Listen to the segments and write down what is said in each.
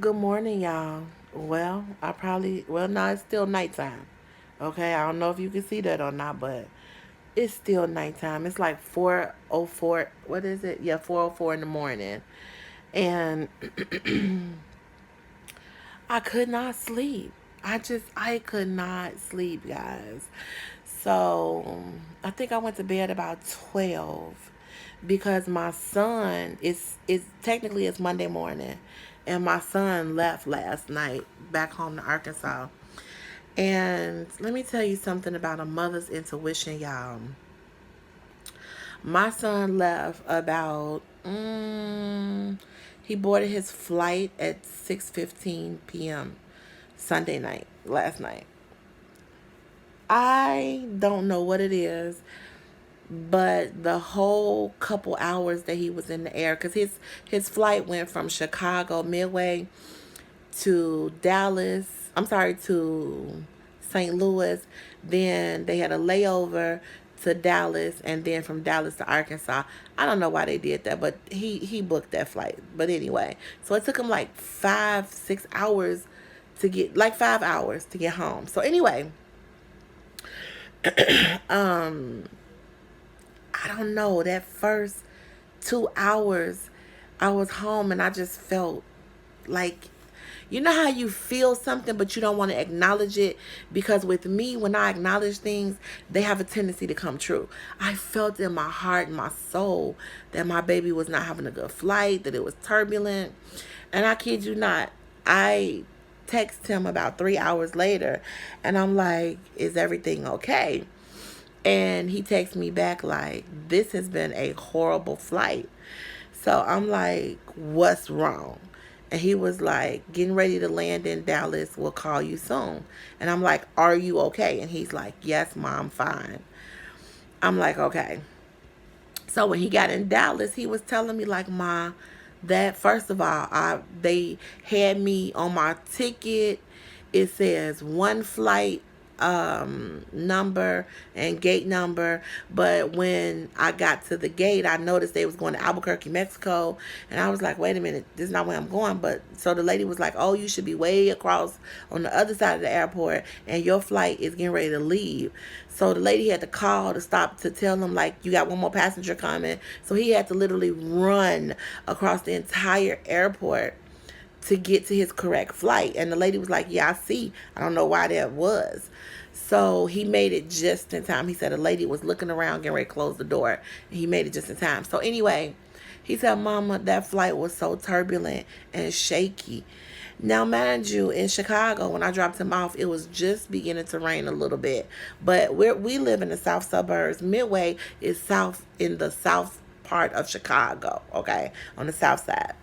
Good morning, y'all. No, it's still nighttime. Okay, I don't know if you can see that or not, but it's still nighttime. It's like 4:04. What is it? Yeah, 4:04 in the morning. And I could not sleep. I could not sleep, guys. So, I think I went to bed about 12 because my son is technically it's Monday morning, and my son left last night back home to Arkansas. And let me tell you something about a mother's intuition, y'all. My son left about he boarded his flight at 6:15 p.m. Sunday night, last night. I don't know what it is, but the whole couple hours that he was in the air, because his flight went from Chicago Midway to Dallas. I'm sorry, to St. Louis. Then they had a layover to Dallas, and then from Dallas to Arkansas. I don't know why they did that, but he booked that flight. But anyway, so it took him like 5 6 hours to get, like 5 hours to get home. So anyway, um, I don't know, that first 2 hours I was home and I just felt like, you know how you feel something but you don't want to acknowledge it, because with me, when I acknowledge things, they have a tendency to come true. I felt in my heart and my soul that my baby was not having a good flight, that it was turbulent. And I kid you not, I text him about 3 hours later and I'm like, is everything okay? And he texts me back like, this has been a horrible flight. So I'm like, what's wrong? And he was like, getting ready to land in Dallas. We'll call you soon. And I'm like, are you okay? And he's like, yes, mom, fine. I'm like, okay. So when he got in Dallas, he was telling me like, Ma, that first of all, I they had me on my ticket. It says one flight number and gate number, but when I got to the gate, I noticed they was going to Albuquerque, Mexico, and I was like, wait a minute, this is not where I'm going. But so the lady was like, oh, you should be way across on the other side of the airport, and your flight is getting ready to leave. So the lady had to call to stop to tell him like, you got one more passenger coming. So he had to literally run across the entire airport to get to his correct flight. And the lady was like, yeah, I see. I don't know why that was. So he made it just in time. He said a lady was looking around, getting ready to close the door. And he made it just in time. So anyway, he said, Mama, that flight was so turbulent and shaky. Now, mind you, in Chicago, when I dropped him off, it was just beginning to rain a little bit. But we live in the south suburbs. Midway is south, in the south part of Chicago, okay, on the south side.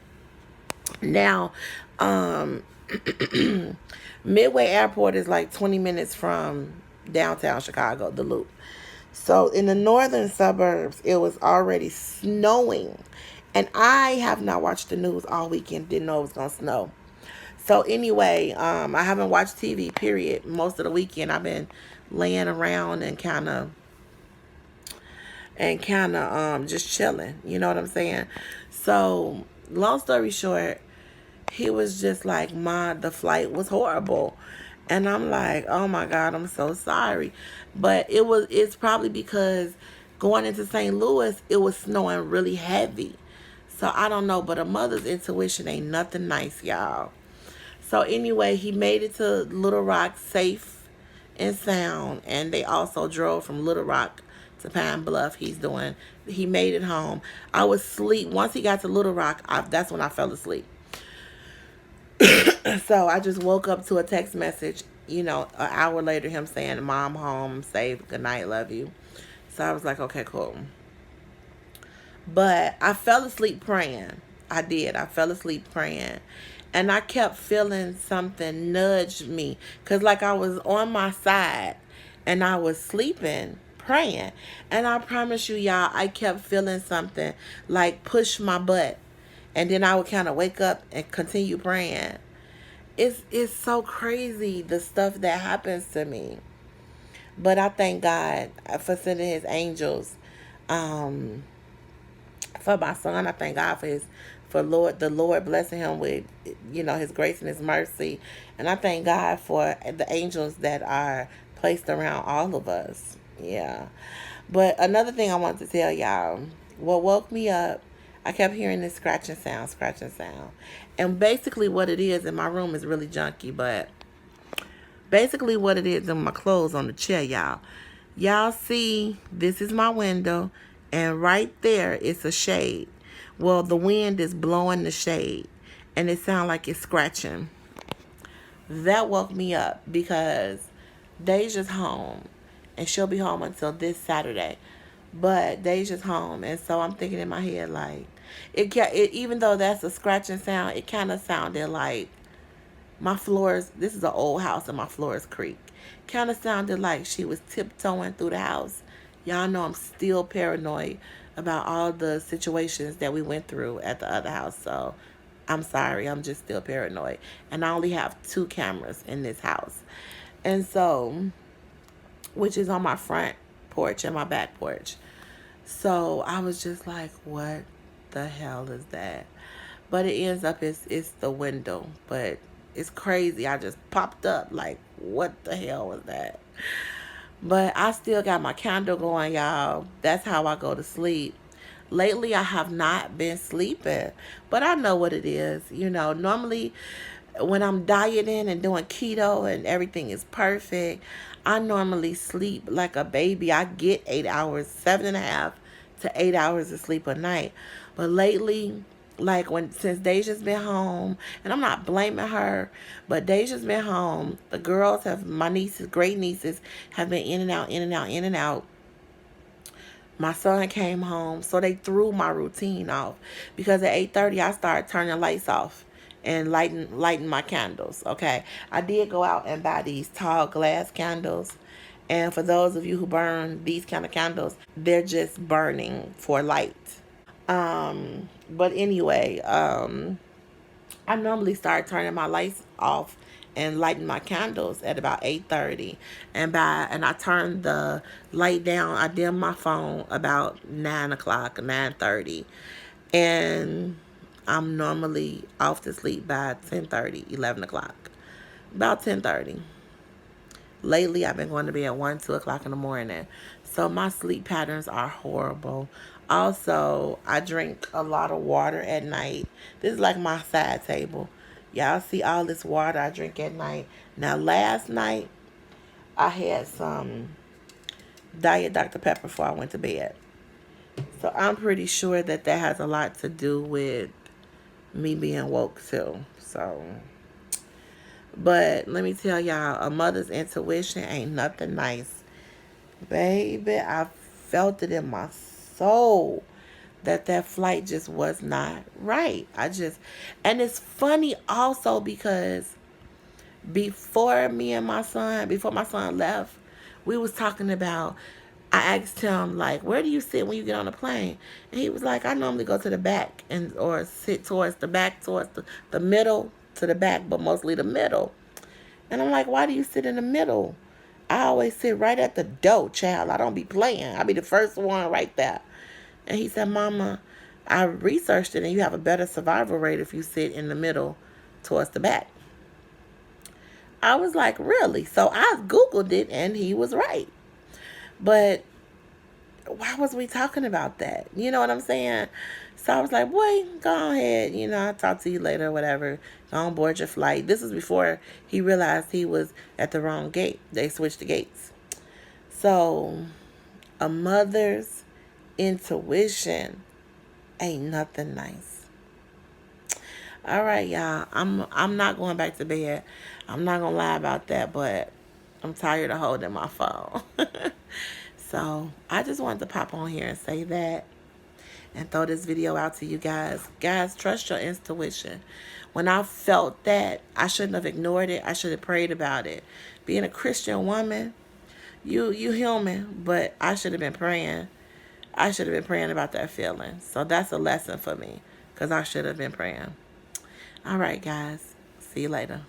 Now, um, Midway Airport is like 20 minutes from downtown Chicago, the Loop. So in the northern suburbs, it was already snowing. And I have not watched the news all weekend, didn't know it was going to snow. So anyway, I haven't watched TV, period. Most of the weekend I've been laying around and kind of just chilling. You know what I'm saying? So long story short, he was just like, Ma, the flight was horrible. And I'm like, oh my God, I'm so sorry. But it's probably because going into St. Louis, it was snowing really heavy. So I don't know, but a mother's intuition ain't nothing nice, y'all. So anyway, he made it to Little Rock safe and sound, and they also drove from Little Rock to Pine Bluff. He made it home. I was asleep once he got to Little Rock. That's when I fell asleep. So I just woke up to a text message, an hour later, him saying, Mom, home, safe, good night, love you. So I was like, okay, cool. But I fell asleep praying. I did. I fell asleep praying. And I kept feeling something nudge me. Because, like, I was on my side and I was sleeping, praying. And I promise you, y'all, I kept feeling something like push my butt. And then I would kind of wake up and continue praying. It's so crazy, the stuff that happens to me. But I thank God for sending his angels um, for my son. I thank God for the Lord blessing him with, his grace and his mercy. And I thank God for the angels that are placed around all of us. Yeah. But another thing I wanted to tell y'all, what woke me up, I kept hearing this scratching sound, scratching sound. And basically what it is, in my room is really junky, but basically what it is in my clothes on the chair, y'all. Y'all see, this is my window, and right there it's a shade. Well, the wind is blowing the shade, and it sounds like it's scratching. That woke me up because Deja's home, and she'll be home until this Saturday. But Deja's home, and so I'm thinking in my head like, even though that's a scratching sound, it kind of sounded like my floors. This is an old house, and my floors creak. Kind of sounded like she was tiptoeing through the house. Y'all know I'm still paranoid about all the situations that we went through at the other house. So I'm sorry, I'm just still paranoid. And I only have 2 cameras in this house. And so, which is on my front porch and my back porch. So I was just like, what the hell is that? But it ends up it's the window. But it's crazy. I just popped up like, what the hell was that? But I still got my candle going, y'all. That's how I go to sleep. Lately, I have not been sleeping, but I know what it is. Normally when I'm dieting and doing keto and everything is perfect, I normally sleep like a baby. I get 8 hours, 7.5 to 8 hours of sleep a night. But lately, like since Deja's been home, and I'm not blaming her, but Deja's been home. The girls my nieces, great nieces, have been in and out, in and out, in and out. My son came home, so they threw my routine off because at 8:30 I started turning lights off and lighting my candles. Okay, I did go out and buy these tall glass candles, and for those of you who burn these kind of candles, they're just burning for light. But anyway, I normally start turning my lights off and lighting my candles at about 8:30, and I turn the light down. I dim my phone about 9 o'clock, 9:30, and I'm normally off to sleep by 10:30, 11 o'clock, about 10:30. Lately, I've been going to bed at 1, 2 o'clock in the morning. So my sleep patterns are horrible. Also, I drink a lot of water at night. This is like my side table. Y'all see all this water I drink at night. Now, last night, I had some Diet Dr. Pepper before I went to bed. So I'm pretty sure that has a lot to do with me being woke too. So, but let me tell y'all, a mother's intuition ain't nothing nice. Baby, I felt it in my soul that flight just was not right. And it's funny also because before my son left, we was talking about, I asked him, like, where do you sit when you get on a plane? And he was like, I normally go to the back or sit towards the back, towards the middle to the back, but mostly the middle. And I'm like, why do you sit in the middle? I always sit right at the door, child. I don't be playing. I be the first one right there. And he said, Mama, I researched it and you have a better survival rate if you sit in the middle towards the back. I was like, really? So I Googled it and he was right. But why was we talking about that? You know what I'm saying? So I was like, boy, go ahead. I'll talk to you later or whatever. Go on board your flight. This was before he realized he was at the wrong gate. They switched the gates. So a mother's intuition ain't nothing nice. All right, y'all. I'm not going back to bed. I'm not gonna lie about that, but I'm tired of holding my phone. So I just wanted to pop on here and say that and throw this video out to you guys. Guys, trust your intuition. When I felt that, I shouldn't have ignored it. I should have prayed about it. Being a Christian woman, you human, but I should have been praying. I should have been praying about that feeling. So that's a lesson for me because I should have been praying. All right, guys. See you later.